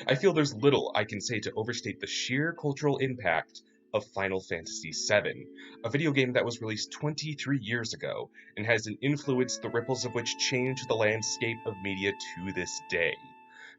I feel there's little I can say to overstate the sheer cultural impact of Final Fantasy VII, a video game that was released 23 years ago and has an influence the ripples of which change the landscape of media to this day.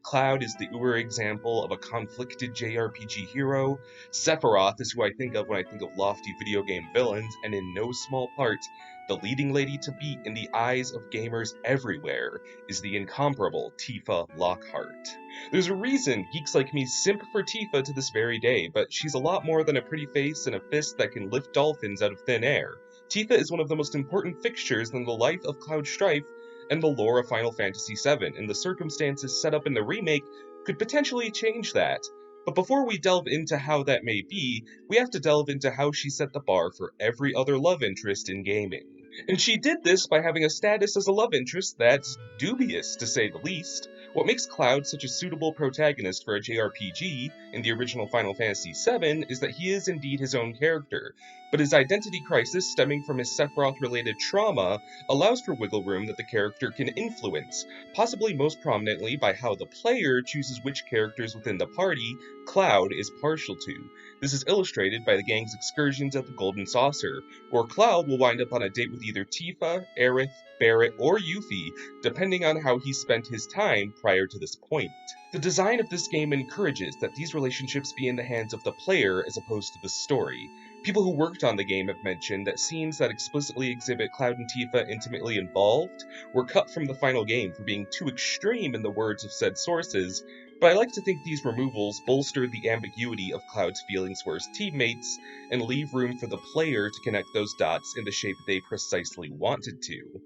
Cloud is the uber example of a conflicted JRPG hero. Sephiroth is who I think of when I think of lofty video game villains, and in no small part, the leading lady to beat in the eyes of gamers everywhere is the incomparable Tifa Lockhart. There's a reason geeks like me simp for Tifa to this very day, but she's a lot more than a pretty face and a fist that can lift dolphins out of thin air. Tifa is one of the most important fixtures in the life of Cloud Strife and the lore of Final Fantasy VII, and the circumstances set up in the remake could potentially change that. But before we delve into how that may be, we have to delve into how she set the bar for every other love interest in gaming. And she did this by having a status as a love interest that's dubious, to say the least. What makes Cloud such a suitable protagonist for a JRPG in the original Final Fantasy VII is that he is indeed his own character, but his identity crisis stemming from his Sephiroth-related trauma allows for wiggle room that the character can influence, possibly most prominently by how the player chooses which characters within the party Cloud is partial to. This is illustrated by the gang's excursions at the Golden Saucer, where Cloud will wind up on a date with either Tifa, Aerith, Barrett, or Yuffie, depending on how he spent his time prior to this point. The design of this game encourages that these relationships be in the hands of the player as opposed to the story. People who worked on the game have mentioned that scenes that explicitly exhibit Cloud and Tifa intimately involved were cut from the final game for being too extreme in the words of said sources, but I like to think these removals bolster the ambiguity of Cloud's feelings for his teammates and leave room for the player to connect those dots in the shape they precisely wanted to.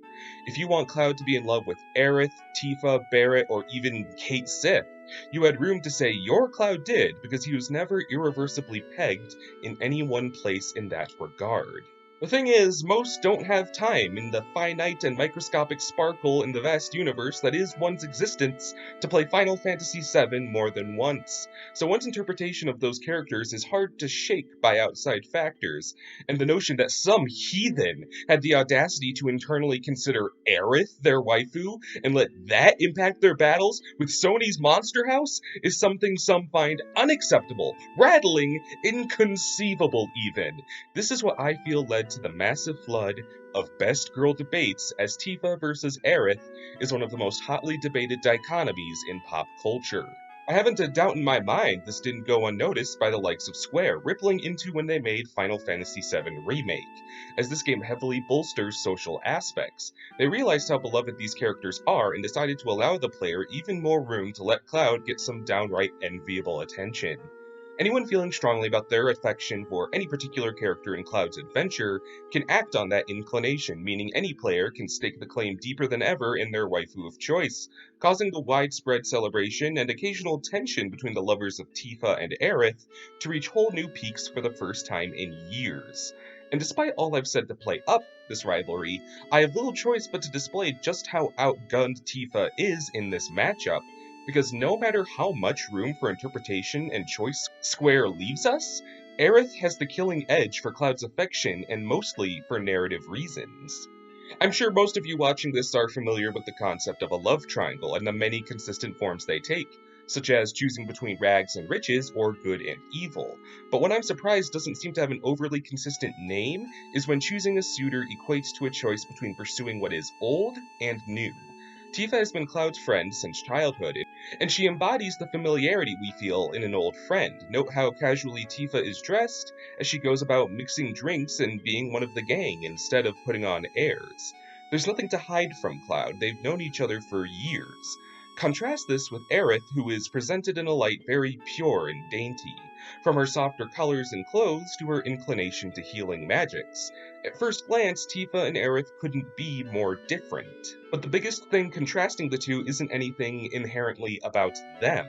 If you want Cloud to be in love with Aerith, Tifa, Barrett, or even Kate Sith, you had room to say your Cloud did because he was never irreversibly pegged in any one place in that regard. The thing is, most don't have time in the finite and microscopic sparkle in the vast universe that is one's existence to play Final Fantasy VII more than once, so one's interpretation of those characters is hard to shake by outside factors, and the notion that some heathen had the audacity to internally consider Aerith their waifu and let that impact their battles with Sony's Monster House is something some find unacceptable, rattling, inconceivable even. This is what I feel led to the massive flood of best girl debates, as Tifa versus Aerith is one of the most hotly debated dichotomies in pop culture. I haven't a doubt in my mind this didn't go unnoticed by the likes of Square, rippling into when they made Final Fantasy VII Remake, as this game heavily bolsters social aspects. They realized how beloved these characters are and decided to allow the player even more room to let Cloud get some downright enviable attention. Anyone feeling strongly about their affection for any particular character in Cloud's adventure can act on that inclination, meaning any player can stake the claim deeper than ever in their waifu of choice, causing the widespread celebration and occasional tension between the lovers of Tifa and Aerith to reach whole new peaks for the first time in years. And despite all I've said to play up this rivalry, I have little choice but to display just how outgunned Tifa is in this matchup, because no matter how much room for interpretation and choice Square leaves us, Aerith has the killing edge for Cloud's affection and mostly for narrative reasons. I'm sure most of you watching this are familiar with the concept of a love triangle and the many consistent forms they take, such as choosing between rags and riches or good and evil. But what I'm surprised doesn't seem to have an overly consistent name is when choosing a suitor equates to a choice between pursuing what is old and new. Tifa has been Cloud's friend since childhood, and she embodies the familiarity we feel in an old friend. Note how casually Tifa is dressed as she goes about mixing drinks and being one of the gang instead of putting on airs. There's nothing to hide from Cloud, they've known each other for years. Contrast this with Aerith, who is presented in a light very pure and dainty, from her softer colors and clothes to her inclination to healing magics. At first glance, Tifa and Aerith couldn't be more different. But the biggest thing contrasting the two isn't anything inherently about them.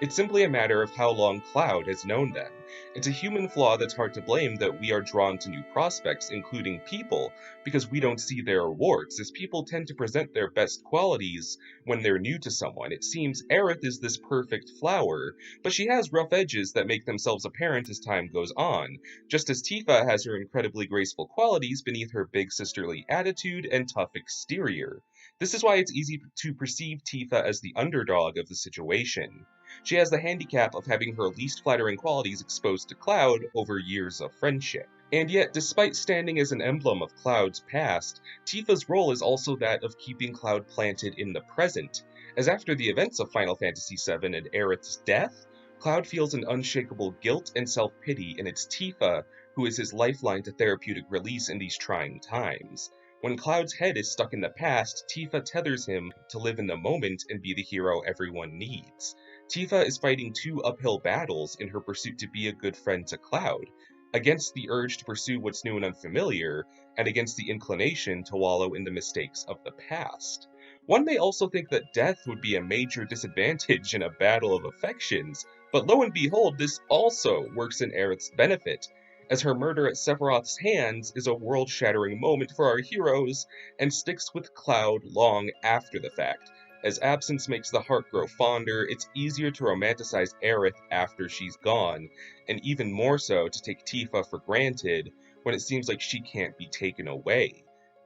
It's simply a matter of how long Cloud has known them. It's a human flaw that's hard to blame that we are drawn to new prospects, including people, because we don't see their warts, as people tend to present their best qualities when they're new to someone. It seems Aerith is this perfect flower, but she has rough edges that make themselves apparent as time goes on, just as Tifa has her incredibly graceful qualities beneath her big sisterly attitude and tough exterior. This is why it's easy to perceive Tifa as the underdog of the situation. She has the handicap of having her least flattering qualities exposed to Cloud over years of friendship. And yet, despite standing as an emblem of Cloud's past, Tifa's role is also that of keeping Cloud planted in the present, as after the events of Final Fantasy VII and Aerith's death, Cloud feels an unshakable guilt and self-pity, and it's Tifa who is his lifeline to therapeutic release in these trying times. When Cloud's head is stuck in the past, Tifa tethers him to live in the moment and be the hero everyone needs. Tifa is fighting two uphill battles in her pursuit to be a good friend to Cloud, against the urge to pursue what's new and unfamiliar, and against the inclination to wallow in the mistakes of the past. One may also think that death would be a major disadvantage in a battle of affections, but lo and behold, this also works in Aerith's benefit, as her murder at Sephiroth's hands is a world-shattering moment for our heroes and sticks with Cloud long after the fact. As absence makes the heart grow fonder, it's easier to romanticize Aerith after she's gone, and even more so to take Tifa for granted when it seems like she can't be taken away.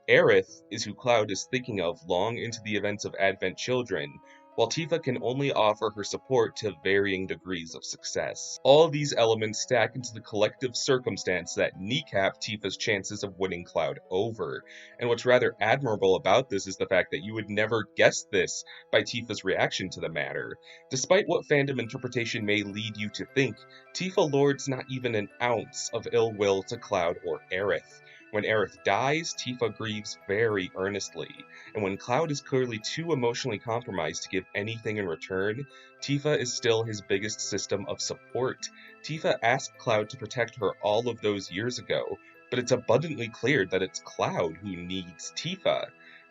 Aerith is who Cloud is thinking of long into the events of Advent Children, while Tifa can only offer her support to varying degrees of success. All of these elements stack into the collective circumstance that kneecap Tifa's chances of winning Cloud over. And what's rather admirable about this is the fact that you would never guess this by Tifa's reaction to the matter. Despite what fandom interpretation may lead you to think, Tifa lords not even an ounce of ill will to Cloud or Aerith. When Aerith dies, Tifa grieves very earnestly, and when Cloud is clearly too emotionally compromised to give anything in return, Tifa is still his biggest system of support. Tifa asked Cloud to protect her all of those years ago, but it's abundantly clear that it's Cloud who needs Tifa.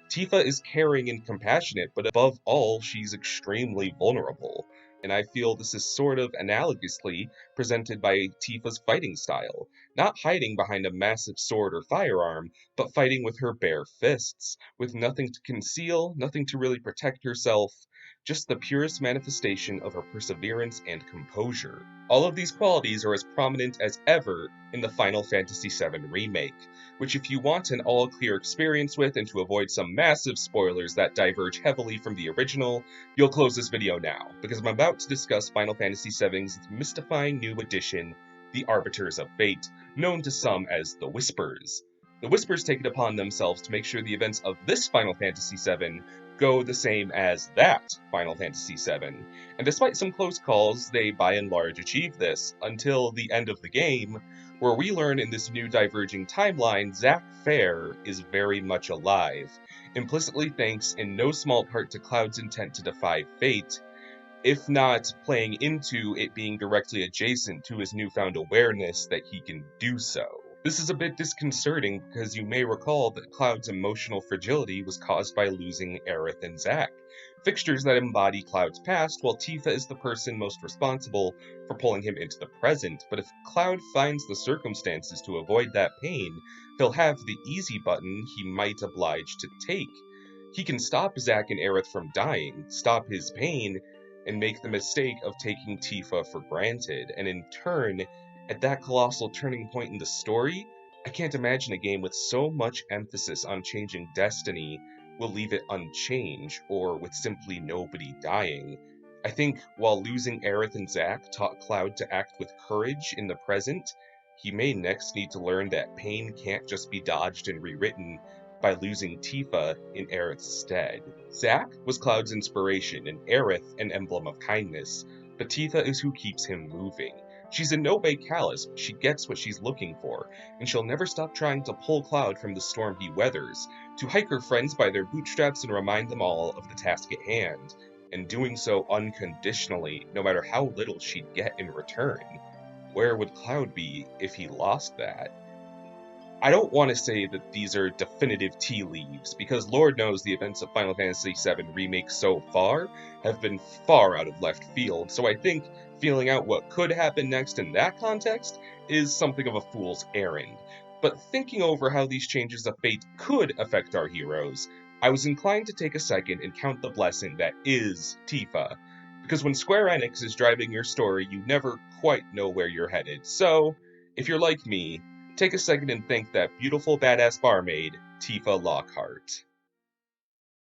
Tifa is caring and compassionate, but above all, she's extremely vulnerable. And I feel this is sort of analogously presented by Tifa's fighting style, not hiding behind a massive sword or firearm, but fighting with her bare fists, with nothing to conceal, nothing to really protect herself, just the purest manifestation of her perseverance and composure. All of these qualities are as prominent as ever in the Final Fantasy VII Remake, which if you want an all-clear experience with and to avoid some massive spoilers that diverge heavily from the original, you'll close this video now, because I'm about to discuss Final Fantasy VII's mystifying new addition, the Arbiters of Fate, known to some as the Whispers. The Whispers take it upon themselves to make sure the events of this Final Fantasy VII go the same as that Final Fantasy VII, and despite some close calls, they by and large achieve this, until the end of the game, where we learn in this new diverging timeline Zack Fair is very much alive, implicitly thanks in no small part to Cloud's intent to defy fate, if not playing into it being directly adjacent to his newfound awareness that he can do so. This is a bit disconcerting because you may recall that Cloud's emotional fragility was caused by losing Aerith and Zack, fixtures that embody Cloud's past, while Tifa is the person most responsible for pulling him into the present. But if Cloud finds the circumstances to avoid that pain, he'll have the easy button he might oblige to take. He can stop Zack and Aerith from dying, stop his pain, and make the mistake of taking Tifa for granted, and in turn, at that colossal turning point in the story, I can't imagine a game with so much emphasis on changing destiny will leave it unchanged, or with simply nobody dying. I think while losing Aerith and Zack taught Cloud to act with courage in the present, he may next need to learn that pain can't just be dodged and rewritten by losing Tifa in Aerith's stead. Zack was Cloud's inspiration and Aerith an emblem of kindness, but Tifa is who keeps him moving. She's in no way callous, but she gets what she's looking for, and she'll never stop trying to pull Cloud from the storm he weathers, to hike her friends by their bootstraps and remind them all of the task at hand, and doing so unconditionally, no matter how little she'd get in return. Where would Cloud be if he lost that? I don't want to say that these are definitive tea leaves, because Lord knows the events of Final Fantasy VII Remake so far have been far out of left field, so I think feeling out what could happen next in that context is something of a fool's errand. But thinking over how these changes of fate could affect our heroes, I was inclined to take a second and count the blessing that is Tifa. Because when Square Enix is driving your story, you never quite know where you're headed. So, if you're like me, take a second and thank that beautiful badass barmaid, Tifa Lockhart.